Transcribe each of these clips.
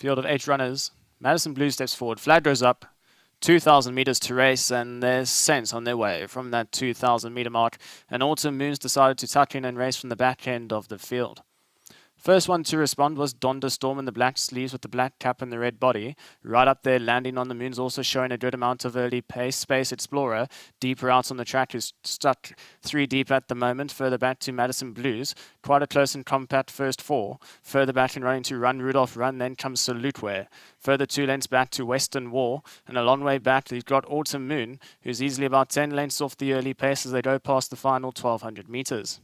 Field of 8 runners. Madison Blue steps forward. Flag goes up. 2,000 meters to race, and they're sent on their way from that 2,000 meter mark. And Autumn Moons decided to tuck in and race from the back end of the field. First one to respond was Donda Storm in the black sleeves with the black cap and the red body. Right up there, landing on the moons, also showing a good amount of early pace. Space Explorer, deeper out on the track, is stuck 3 deep at the moment. Further back to Madison Blues. Quite a close and compact first 4. Further back and running to Run Rudolph Run, then comes Selukwe. Further 2 lengths back to Western Wall. And a long way back, you've got Autumn Moon, who's easily about 10 lengths off the early pace as they go past the final 1,200 meters.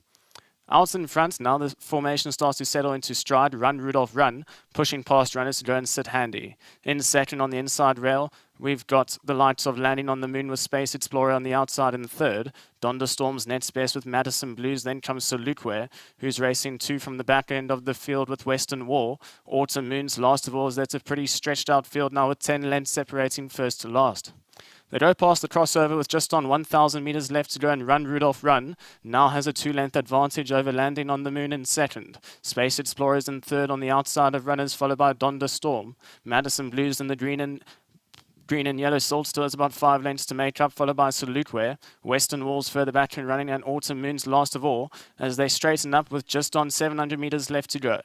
Out in front, now the formation starts to settle into stride. Run, Rudolph, Run, pushing past runners to go and sit handy. In second on the inside rail, we've got the likes of Landing on the Moon with Space Explorer on the outside in third. Donda Storm's next best with Madison Blues. Then comes Selukwe, who's racing 2 from the back end of the field with Western Wall. Autumn Moons, last of all, as that's a pretty stretched out field now with 10 lengths separating first to last. They go past the crossover with just on 1,000 meters left to go, and Run Rudolph Run now has a 2-length advantage over Landing on the Moon in second. Space Explorers in third on the outside of runners, followed by Donda Storm. Madison Blues in the green and yellow Salt still has about 5 lengths to make up, followed by Selukwe. Western Walls further back and running, and Autumn Moons last of all as they straighten up with just on 700 meters left to go.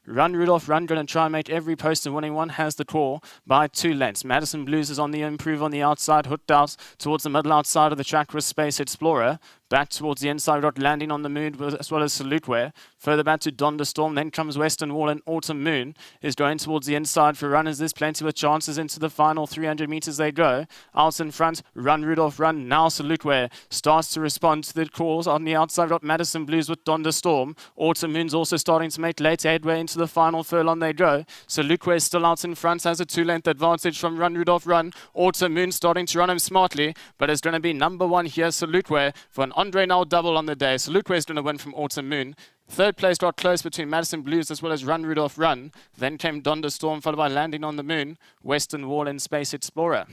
Run Rudolph Run, going to try and make every poster winning one, has the call by 2 lengths. Madison Blues is on the improve on the outside, hooked out towards the middle outside of the track with Space Explorer. Back towards the inside, we've got Landing on the Moon as well as Selukwe. Further back to Donda Storm, then comes Western Wall, and Autumn Moon is going towards the inside for runners. There's plenty of chances into the final 300 meters they go. Out in front, Run Rudolph Run, now Selukwe starts to respond to the calls. On the outside, we've got Madison Blues with Donda Storm. Autumn Moon's also starting to make late headway into the final furlong they go. Selukwe is still out in front, has a 2-length advantage from Run Rudolph Run. Autumn Moon starting to run him smartly, but it's going to be number 1 here, Selukwe, for an Andre now double on the day. Selukwe is going to win from Autumn Moon. Third place got close between Madison Blues as well as Run Rudolph Run. Then came Donda Storm, followed by Landing on the Moon, Western Wall and Space Explorer.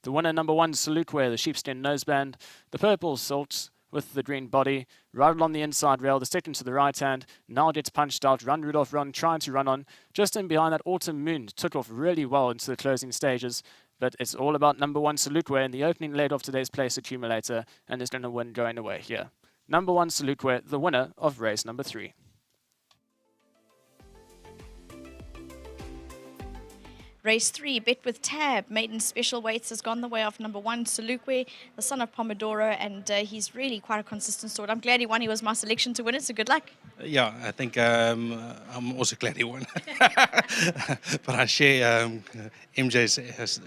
The winner, number 1, Selukwe, the sheepskin noseband, the purple Salt with the green body, right along the inside rail, the second to the right hand, now gets punched out. Run Rudolph Run, trying to run on. Just in behind that, Autumn Moon took off really well into the closing stages. But it's all about number 1, Selukwe, in the opening leg of today's place accumulator, and is going to win going away here. Number 1, Selukwe, the winner of race number 3. Race 3, Bet with Tab, maiden special weights, has gone the way of number 1, Selukwe, the son of Pomodoro, and he's really quite a consistent sort. I'm glad he won. He was my selection to win it, so good luck. Yeah, I think I'm also glad he won. But I share MJ's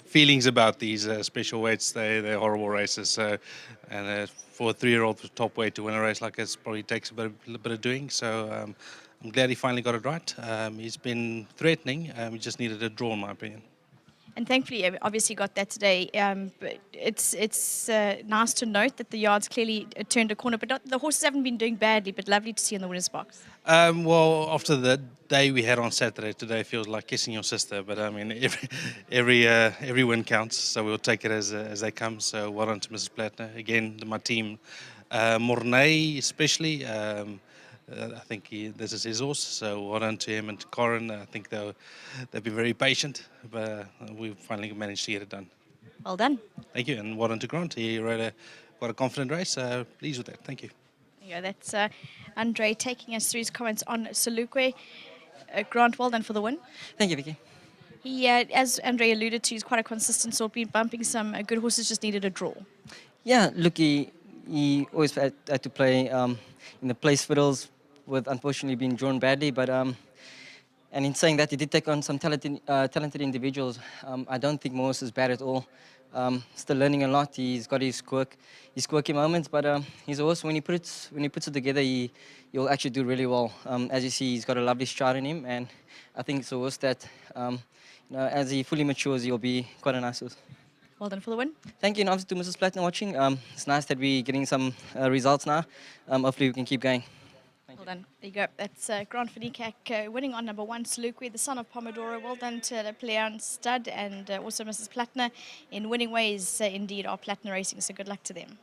feelings about these special weights. They're horrible races. And for a 3-year-old top weight to win a race like this probably takes a little bit of doing. So I'm glad he finally got it right. He's been threatening. He just needed a draw, in my opinion. And thankfully, obviously got that today. But it's nice to note that the yard's clearly turned a corner. But the horses haven't been doing badly, but lovely to see in the winner's box. Well, after the day we had on Saturday, today feels like kissing your sister. But I mean, every win counts, so we'll take it as they come. So well done to Mrs. Plattner. Again, my team, Mornay especially. I think this is his horse, so well done to him and to Corin. I think they'll be very patient, but we finally managed to get it done. Well done. Thank you, and well done to Grant. He rode quite a confident race. Pleased with that. Thank you. Yeah, that's Andre taking us through his comments on Selukwe. Grant, well done for the win. Thank you, Vicky. He, as Andre alluded to, is quite a consistent sort, been bumping some good horses, just needed a draw. Yeah, look, he always had to play in the place fiddles, with unfortunately being drawn badly, but and in saying that, he did take on some talented individuals. I don't think Morris is bad at all. Still learning a lot. He's got his quirky moments, but he's also when he puts it together, he'll actually do really well. As you see, he's got a lovely stride in him, and I think it's a horse that as he fully matures, he'll be quite a nice horse. Well done for the win. Thank you, and obviously to Mrs. Plattner watching. It's nice that we're getting some results now. Hopefully we can keep going. Well done. There you go. That's Grant for Niekerk winning on number 1, Selukwe, the son of Pomodoro. Well done to Leon Stud and also Mrs. Plattner in winning ways. Indeed, are Plattner Racing, so good luck to them.